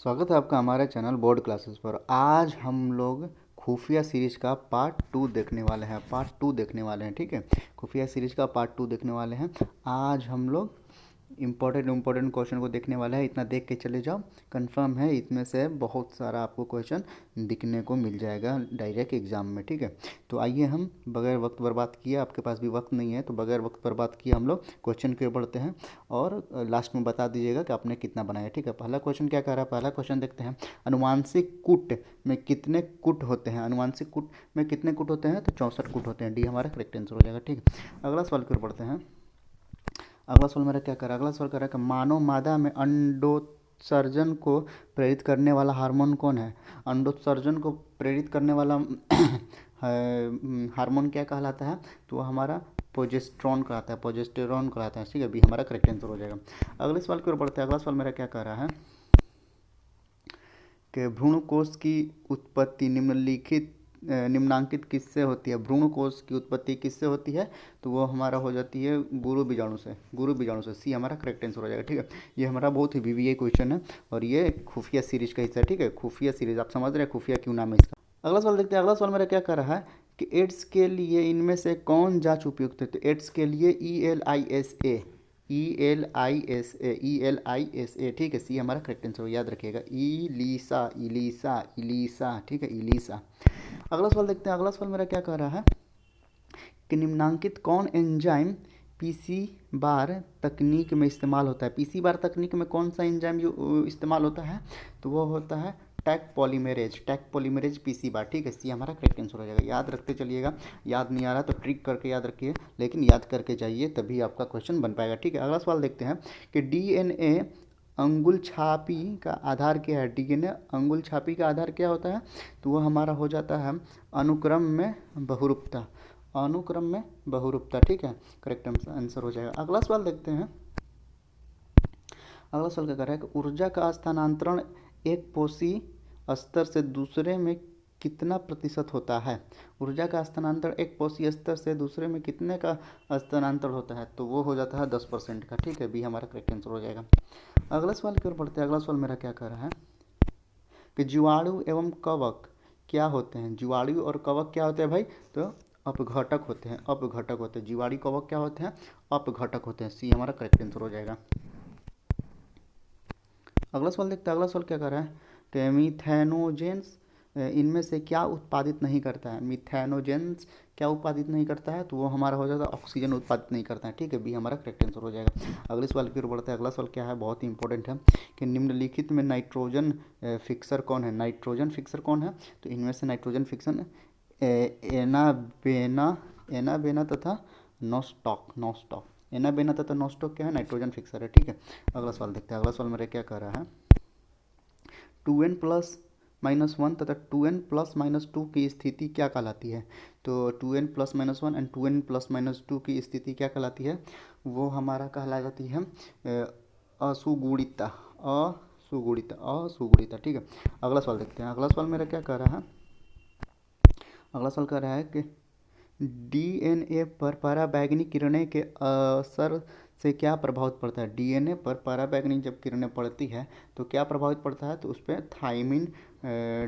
स्वागत है आपका हमारे चैनल बोर्ड क्लासेस पर। आज हम लोग खुफिया सीरीज का पार्ट 2 देखने वाले हैं। ठीक है, खुफिया सीरीज का पार्ट 2 देखने वाले हैं। आज हम लोग इम्पोर्टेंट क्वेश्चन को देखने वाले हैं। इतना देख के चले जाओ, कंफर्म है इसमें से बहुत सारा आपको क्वेश्चन दिखने को मिल जाएगा डायरेक्ट एग्जाम में। ठीक है, तो आइए हम बगैर वक्त बर्बाद किए, आपके पास भी वक्त नहीं है तो बगैर वक्त बर्बाद किए हम लोग क्वेश्चन की ओर बढ़ते हैं और लास्ट में बता दीजिएगा कि आपने कितना बनाया। ठीक है, पहला क्वेश्चन क्या कह रहा है, पहला क्वेश्चन देखते हैं। अनुवांशिक कूट में कितने कूट होते हैं? अनुवांशिक कूट में कितने कूट होते हैं? तो 64 कूट होते हैं। डी हमारा करेक्ट आंसर हो जाएगा। ठीक है, अगला सवाल की ओर बढ़ते हैं। अगला सवाल मेरा क्या कर रहा है, अगला सवाल कर रहा है कि मानव मादा में अंडोत्सर्जन को प्रेरित करने वाला हार्मोन कौन है? अंडोत्सर्जन को प्रेरित करने वाला हार्मोन क्या कहलाता है? तो हमारा प्रोजेस्टेरॉन कहलाता है, प्रोजेस्टेरॉन कहलाता है। ठीक है, बी हमारा करेक्ट आंसर हो जाएगा। अगले सवाल की ओर बढ़ते हैं। अगला सवाल मेरा क्या कह रहा है कि भ्रूण कोश की उत्पत्ति निम्नांकित किससे होती है? भ्रूण कोश की उत्पत्ति किससे होती है? तो वो हमारा हो जाती है गुरु बीजाणु से। सी हमारा करेक्ट आंसर हो जाएगा। ठीक है, ये हमारा बहुत ही वीवीआई क्वेश्चन है और ये खुफिया सीरीज का हिस्सा है। ठीक है, खुफिया सीरीज आप समझ रहे हैं खुफिया क्यों नाम है इसका। अगला सवाल देखते हैं। अगला सवाल मेरा क्या कर रहा है कि एड्स के लिए इनमें से कौन जांच उपयुक्त है? तो एड्स के लिए ELISA। ठीक है, सी हमारा करेक्ट आंसर याद रखिएगा। इलीसा। ठीक है, इलीसा। अगला सवाल देखते हैं। अगला सवाल मेरा क्या कह रहा है कि निम्नांकित कौन एंजाइम पीसी बार तकनीक में इस्तेमाल होता है? पीसी बार तकनीक में कौन सा एंजाइम इस्तेमाल होता है? तो वो होता है टैक पॉलीमरेज पीसी बार। ठीक है, सी हमारा करेक्ट आंसर हो जाएगा। याद रखते चलिएगा, याद नहीं आ रहा तो ट्रिक करके याद रखिए, लेकिन याद करके जाइए तभी आपका क्वेश्चन बन पाएगा। ठीक है, अगला सवाल देखते हैं कि डीएनए अंगुल छापी का आधार क्या है? डीएनए अंगुल छापी का आधार क्या होता है? तो वो हमारा हो जाता है अनुक्रम में बहुरूपता। ठीक है, करेक्ट आंसर हो जाएगा। अगला सवाल देखते हैं। अगला सवाल क्या कर रहा है कि ऊर्जा का स्थानांतरण एक पोषी स्तर से दूसरे में कितना प्रतिशत होता है? ऊर्जा का स्थानांतरण एक पोषी स्तर से दूसरे में कितने का स्थानांतरण होता है? तो वो हो जाता है 10% का। ठीक है, बी हमारा करेक्ट आंसर हो जाएगा। अगला सवाल की ओर बढ़ते हैं। अगला सवाल मेरा क्या कर रहा है कि जीवाणु एवं कवक क्या होते हैं? जीवाणु और कवक क्या होते हैं भाई? तो अपघटक होते हैं। जीवाणु कवक क्या होते हैं? अपघटक होते हैं। सी हमारा करेक्ट आंसर हो जाएगा। अगला सवाल देखते हैं। अगला सवाल क्या कर रहा है कि मिथेनोजेंस इनमें से क्या उत्पादित नहीं करता है? मिथेनोजेंस क्या उत्पादित नहीं करता है? तो वो हमारा हो जाता है ऑक्सीजन उत्पादित नहीं करता है। ठीक है, बी हमारा करेक्ट आंसर हो जाएगा। अगले सवाल की ओर बढ़ते हैं। अगला सवाल क्या है, बहुत ही इंपॉर्टेंट है कि निम्नलिखित में नाइट्रोजन फिक्सर कौन है? तो इनमें से नाइट्रोजन फिक्सन एनाबेना तथा नोस्टॉक क्या है? नाइट्रोजन फिक्सर है। ठीक है, अगला सवाल देखते हैं। अगला सवाल मेरा क्या कह रहा है 2n+-1 तथा 2n+-2 की स्थिति क्या कहलाती है? तो 2n+-1 एंड 2n+-2 की स्थिति क्या कहलाती है? वो हमारा कहला जाती है असुगुणिता। ठीक है, अगला सवाल देखते हैं। अगला सवाल मेरा क्या कह रहा है, अगला सवाल कह रहा है कि डीएनए पर पराबैंगनी किरणें के असर से क्या प्रभावित पड़ता है? डीएनए पर पराबैंगनी जब किरणें पड़ती है तो क्या प्रभावित पड़ता है? तो उस पर थाइमिन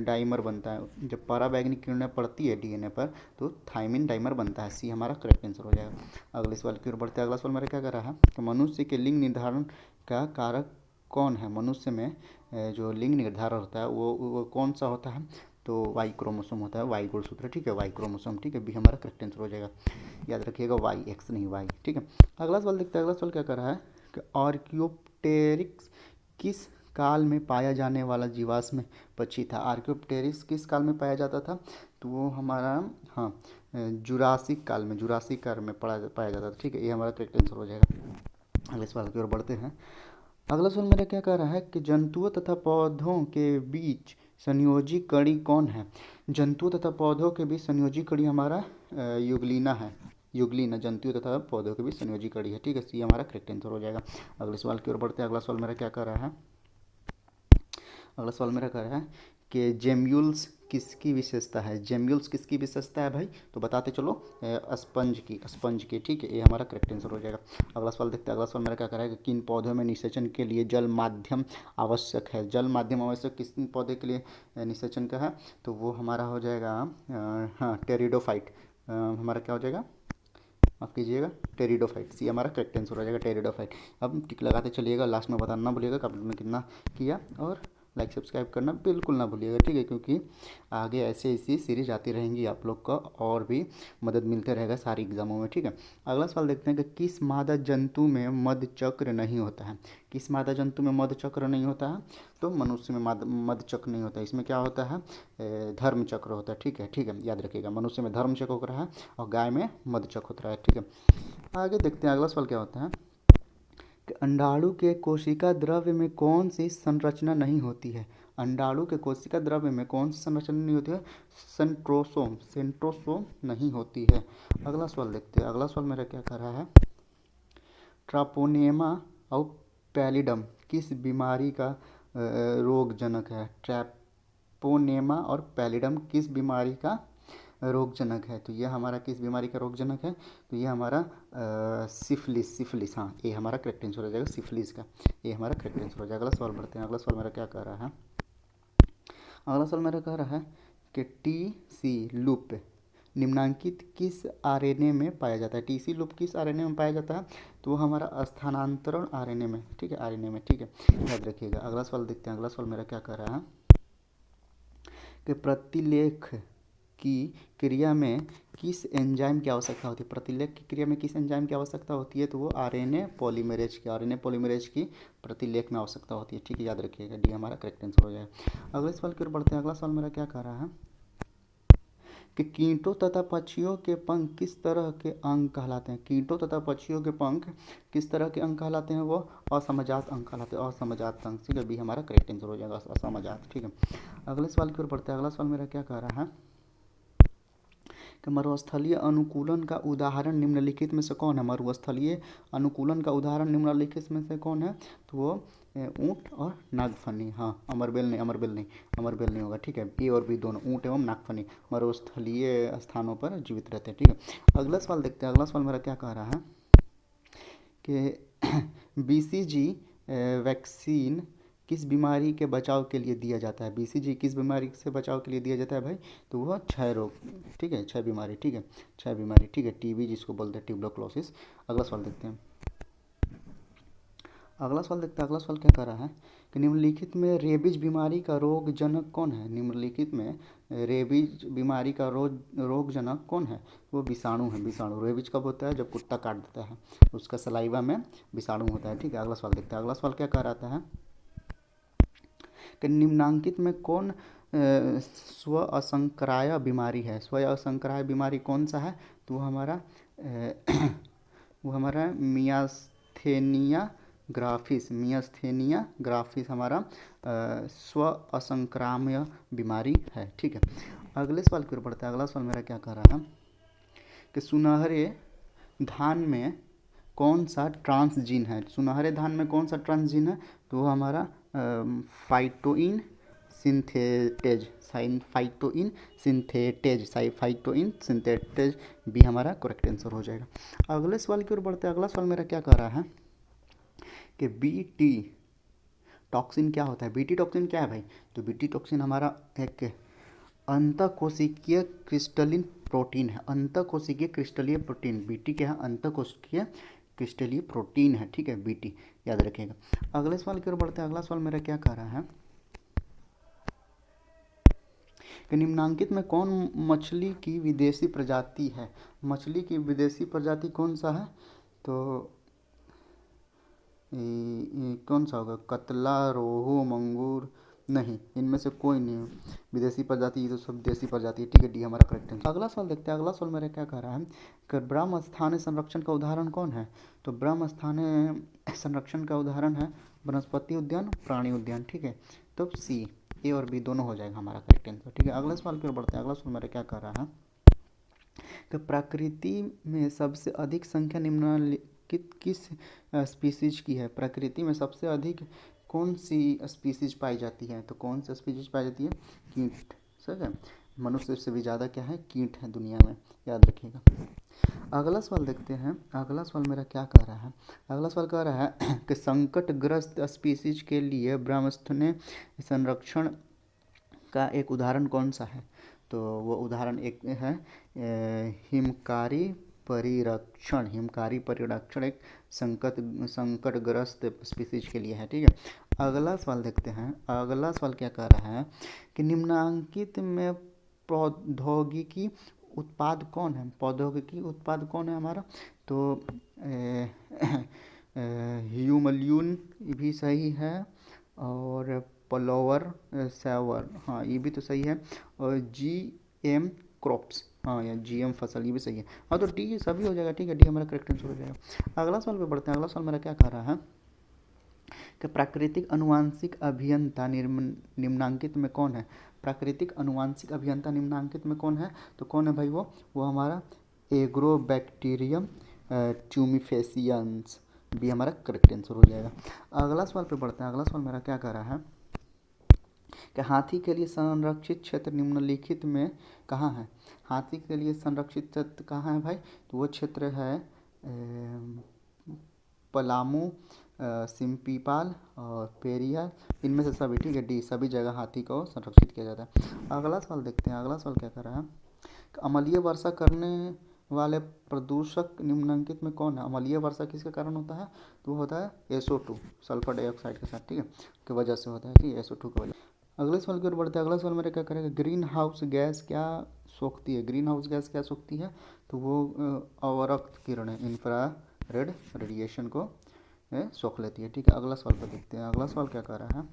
डाइमर बनता है। जब पराबैंगनी किरणें पड़ती है डीएनए पर तो थाइमिन डाइमर बनता है। सी हमारा करेक्ट आंसर हो जाएगा। अगले सवाल की ओर बढ़ते हैं। अगला सवाल मेरा क्या कर रहा है कि मनुष्य के लिंग निर्धारण का कारक कौन है? मनुष्य में जो लिंग निर्धारण होता है वो कौन सा होता है? तो वाई क्रोमोसोम होता है, वाई गुणसूत्र। ठीक है, वाई क्रोमोसोम। ठीक है, बी हमारा करेक्ट आंसर हो जाएगा। याद रखिएगा वाई, एक्स नहीं वाई। ठीक है, अगला सवाल देखते हैं। अगला सवाल क्या कर रहा है कि आर्कियोप्टेरिक्स किस काल में पाया जाने वाला जीवाश्म पक्षी था? आर्कियोप्टेरिक्स किस काल में पाया जाता था? तो वो हमारा जुरासिक काल में पाया जाता था। ठीक है, ये हमारा करेक्ट आंसर हो जाएगा। अगले सवाल की ओर बढ़ते हैं। अगला सवाल मेरा क्या कह रहा है कि जंतुओं तथा पौधों के बीच संयोजी कड़ी कौन है? जंतुओं तथा पौधों के बीच संयोजी कड़ी हमारा युगलीना जंतुओं तथा पौधों के बीच संयोजी कड़ी है। ठीक है, सी हमारा करेक्ट आंसर हो जाएगा। अगले सवाल की ओर बढ़ते हैं। अगला सवाल मेरा क्या कर रहा है, अगला सवाल मेरा कह रहा है कि जेम्यूल्स किसकी विशेषता है? जेम्यूल्स किसकी विशेषता है भाई? तो बताते चलो। स्पंज की, ठीक है, ये हमारा करेक्ट आंसर हो जाएगा। अगला सवाल देखते हैं। अगला सवाल मेरा क्या कह रहा है कि किन पौधों में निषेचन के लिए जल माध्यम आवश्यक है? जल माध्यम आवश्यक किस पौधे के लिए निषेचन का है? तो वो हमारा हो जाएगा हाँ, टेरिडोफाइट। हमारा क्या हो जाएगा, माफ़ कीजिएगा, टेरिडोफाइट। सी हमारा करेक्ट आंसर हो जाएगा, टेरिडोफाइट। अब टिक लगाते चलिएगा, लास्ट में बताना ना भूलिएगा कब में कितना किया, और लाइक सब्सक्राइब करना बिल्कुल ना भूलिएगा, ठीक है, क्योंकि आगे ऐसे ऐसी सीरीज आती रहेंगी आप लोग का, और भी मदद मिलते रहेगा सारी एग्जामों में, ठीक है। अगला सवाल देखते हैं कि किस मादा जंतु में मध चक्र नहीं होता है? किस मादा जंतु में मध चक्र नहीं होता है? तो मनुष्य में मध चक्र नहीं होता है। इसमें क्या होता है, धर्म चक्र होता है, ठीक है, ठीक है, याद रखिएगा। मनुष्य में धर्म चक्र होता है और गाय में मध चक्र होता है, ठीक है। आगे देखते हैं अगला सवाल क्या होता है कि अंडाणु के कोशिका द्रव्य में कौन सी संरचना नहीं होती है? अंडाणु के कोशिका द्रव्य में कौन सी संरचना नहीं होती है? सेंट्रोसोम नहीं होती है। अगला सवाल देखते हैं। अगला सवाल मेरा क्या कर रहा है, ट्रापोनेमा और पैलिडम किस बीमारी का रोगजनक है? ट्रैपोनेमा और पैलिडम किस बीमारी का रोगजनक है? तो ये हमारा किस बीमारी का रोगजनक है? तो ये हमारा सिफिलिस, हाँ, ये हमारा करेक्ट आंसर हो जाएगा, सिफिलिस का, ये हमारा करेक्ट आंसर हो जाएगा। अगला सवाल बढ़ते हैं। अगला सवाल मेरा क्या कह रहा है, अगला सवाल मेरा कह रहा है कि टी सी लूप निम्नांकित किस आरएनए में पाया जाता है? टी सी लूप किस आरएनए में पाया जाता है? तो वो हमारा स्थानांतरण आरएनए में, ठीक है, आरएनए में, ठीक है, याद रखिएगा। अगला सवाल देखते हैं। अगला सवाल मेरा क्या कह रहा है कि प्रतिलेख की क्रिया में किस एंजाइम की आवश्यकता होती है? प्रतिलेख की क्रिया में किस एंजाइम की आवश्यकता होती है? तो वो आरएनए पॉलीमरेज की प्रतिलेख में आवश्यकता होती है, ठीक है, याद रखिएगा। डी हमारा करेक्ट आंसर हो जाएगा। अगले सवाल की ओर बढ़ते हैं। अगला सवाल मेरा क्या कह रहा है कि कीटों तथा पक्षियों के पंख किस तरह के अंग कहलाते हैं? कीटों तथा पक्षियों के पंख किस तरह के अंग कहलाते हैं? वो असमजात अंग कहलाते हैं, असमजात अंग, ठीक है, बी हमारा करेक्ट आंसर हो जाएगा, असमजात, ठीक है। अगले सवाल की ओर बढ़ते हैं। अगला सवाल मेरा क्या कह रहा है कि मरुस्थलीय अनुकूलन का उदाहरण निम्नलिखित में से कौन है? मरुस्थलीय अनुकूलन का उदाहरण निम्नलिखित में से कौन है? तो वो ऊँट और नागफनी, हाँ, अमरबेल नहीं होगा, ठीक है, ए और बी दोनों, ऊँट एवं नागफनी मरुस्थलीय स्थानों पर जीवित रहते हैं, ठीक है। अगला सवाल देखते हैं। अगला सवाल मेरा क्या कह रहा है कि बीसीजी वैक्सीन किस बीमारी के बचाव के लिए दिया जाता है? बीसीजी किस बीमारी से बचाव के लिए दिया जाता है भाई? तो वह क्षय रोग, ठीक है, क्षय बीमारी, ठीक है, क्षय बीमारी, ठीक है, टीबी जिसको बोलते हैं, ट्यूबरक्लोसिस। अगला सवाल देखते हैं। अगला सवाल देखते हैं। अगला सवाल क्या कर रहा है कि निम्नलिखित में रेबीज बीमारी का रोगजनक कौन है? निम्नलिखित में रेबीज बीमारी का रोगजनक कौन है? वो विषाणु है, विषाणु। रेबीज कब होता है? जब कुत्ता काट देता है, उसका सलाइवा में विषाणु होता है, ठीक है। अगला सवाल देखते हैं। अगला सवाल क्या कह रहा है कि निम्नांकित में कौन स्व असंक्राय बीमारी है? स्व असंक्राय बीमारी कौन सा है? तो वो हमारा मियास्थेनिया ग्राफिस हमारा स्व असंक्राम्य बीमारी है, ठीक है। अगले सवाल की ओर बढ़ते हैं। अगला सवाल मेरा क्या कह रहा है कि सुनहरे धान में कौन सा ट्रांसजीन है? सुनहरे धान में कौन सा ट्रांसजीन है? तो वो हमारा फाइटोइन सिंथेटेज बी हमारा करेक्ट आंसर हो जाएगा। अगले सवाल की ओर बढ़ते हैं। अगला सवाल मेरा क्या कह रहा है कि बीटी टॉक्सिन क्या होता है? बीटी टॉक्सिन क्या है भाई? तो बीटी टॉक्सिन हमारा एक अंतःकोशिकीय क्रिस्टलीन प्रोटीन है, अंतःकोशिकीय क्रिस्टलीय प्रोटीन। बीटी क्या है? अंतःकोशिकीय क्रिस्टलीय प्रोटीन है, ठीक है, बीटी, याद रखिएगा। अगले सवाल की ओर बढ़ते हैं। अगला सवाल मेरा क्या कह रहा है कि निम्नांकित में कौन मछली की विदेशी प्रजाति है? मछली की विदेशी प्रजाति कौन सा है? तो कौन सा होगा? कतला, रोहू, मंगूर, नहीं, इनमें से कोई नहीं है विदेशी प्रजाति, ये तो सब देसी प्रजाति है, ठीक है, डी हमारा करेक्ट आंसर। अगला सवाल देखते हैं। अगला सवाल मेरा क्या कह रहा है कि ब्रह्म स्थानीय संरक्षण का उदाहरण कौन है? तो ब्रह्म स्थानीय संरक्षण का उदाहरण है वनस्पति उद्यान, प्राणी उद्यान, ठीक है। तो सी, ए और बी दोनों हो जाएगा हमारा करेक्ट आंसर, ठीक है। अगले सवाल की ओर बढ़ते हैं। अगला सवाल मेरा क्या कह रहा है कि प्रकृति में सबसे अधिक संख्या निम्नलिखित किस स्पीसीज की है? प्रकृति में सबसे अधिक कौन सी स्पीसीज पाई जाती है? तो कौन सी स्पीसीज पाई जाती है? कीट ठीक है। मनुष्य से भी ज़्यादा क्या है, कीट है दुनिया में, याद रखिएगा। अगला सवाल देखते हैं। अगला सवाल मेरा क्या कह रहा है, अगला सवाल कह रहा है कि संकटग्रस्त स्पीसीज के लिए ब्रह्मस्थनीय संरक्षण का एक उदाहरण कौन सा है? तो वो उदाहरण एक है हिमकारी परिरक्षण। हिमकारी परिरक्षण एक संकटग्रस्त स्पीसीज के लिए है, ठीक है। अगला सवाल देखते हैं। अगला सवाल क्या कह रहा है कि निम्नांकित में प्रौद्योगिकी उत्पाद कौन है? प्रौद्योगिकी उत्पाद कौन है हमारा? तो ह्यूमल्यून भी सही है, और प्लोवर सैवर, हाँ ये भी तो सही है, और GM क्रॉप्स, हाँ या GM फसल, ये भी सही है। हाँ तो डी सभी हो जाएगा, ठीक है, डी हमारा करेक्ट आंसर हो जाएगा। अगला सवाल पे बढ़ते हैं। अगला सवाल मेरा क्या कह रहा है कि प्राकृतिक अनुवांशिक अभियंता निम्नांकित में कौन है? प्राकृतिक अनुवांशिक अभियंता निम्नांकित में कौन है? तो कौन है भाई? वो हमारा एग्रोबैक्टीरियम ट्यूमिफेसियंस, भी हमारा करेक्ट आंसर हो जाएगा। अगला सवाल पे बढ़ते हैं। अगला सवाल मेरा क्या कह रहा है कि हाथी के लिए संरक्षित क्षेत्र निम्नलिखित में कहाँ है? हाथी के लिए संरक्षित क्षेत्र कहाँ है भाई? तो वो क्षेत्र है पलामू, सिम्पीपाल और पेरियार, इनमें से सभी, ठीक है, डी सभी जगह हाथी को संरक्षित किया जाता है। अगला सवाल देखते हैं। अगला सवाल क्या कर रहा है, अम्लीय वर्षा करने वाले प्रदूषक निम्नलिखित में कौन है? अम्लीय वर्षा किसके कारण होता है? तो वो होता है SO2, सल्फर डाइऑक्साइड के साथ, ठीक है, की वजह से होता है, ठीक है, SO2 की वजह। अगले सवाल की ओर बढ़ते हैं। अगला सवाल मेरा क्या करेगा, ग्रीन हाउस गैस क्या सोखती है? ग्रीन हाउस गैस क्या सोखती है? तो वो अवरक्त किरणें, इंफ्रारेड रेडिएशन को सोख लेती है, ठीक है। अगला सवाल पर देखते हैं। अगला सवाल क्या कह रहा है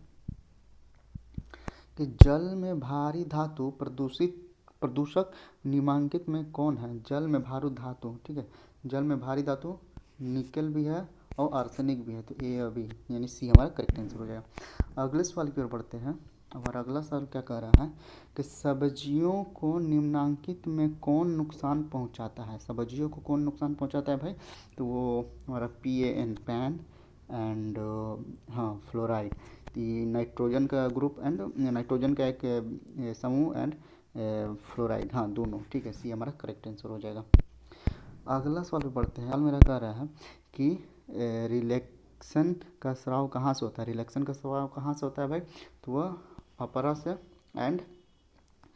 कि जल में भारी धातु प्रदूषक निम्नांकित में कौन है? जल में भारी धातु, ठीक है, जल में भारी धातु निकल भी है और आर्सेनिक भी है, तो ए और बी यानी सी हमारा करेक्ट आंसर हो जाएगा। अगले सवाल की ओर बढ़ते हैं। और अगला सवाल क्या कह रहा है कि सब्जियों को निम्नांकित में कौन नुकसान पहुंचाता है? सब्जियों को कौन नुकसान पहुंचाता है भाई? तो वो हमारा PAN पैन एंड हाँ फ्लोराइड, नाइट्रोजन का ग्रुप एंड नाइट्रोजन का एक समूह एंड फ्लोराइड, हाँ दोनों, ठीक है, सी हमारा करेक्ट आंसर हो जाएगा। अगला सवाल पे बढ़ते हैं। मेरा कह रहा है कि रिलैक्सन का स्राव कहाँ से होता है? रिलैक्सन का स्राव कहाँ से होता है भाई? तो वह अपरा से एंड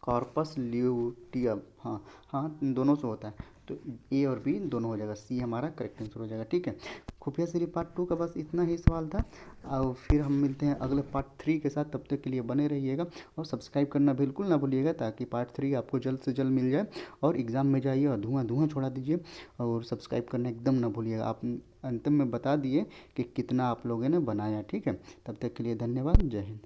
कॉर्पस ल्यूटियम, हाँ हाँ दोनों से होता है, तो ए और बी दोनों हो जाएगा, सी हमारा करेक्ट आंसर हो जाएगा, ठीक है। खुफिया सीरी पार्ट 2 का बस इतना ही सवाल था, और फिर हम मिलते हैं अगले पार्ट 3 के साथ। तब तक के लिए बने रहिएगा और सब्सक्राइब करना बिल्कुल ना भूलिएगा, ताकि पार्ट 3 आपको जल्द से जल्द मिल जाए और एग्ज़ाम में जाइए और धुआं धुआं छोड़ा दीजिए। और सब्सक्राइब करना एकदम ना भूलिएगा। आप अंतिम में बता दिए कि कितना आप लोगों ने बनाया, ठीक है। तब तक के लिए धन्यवाद, जय हिंद।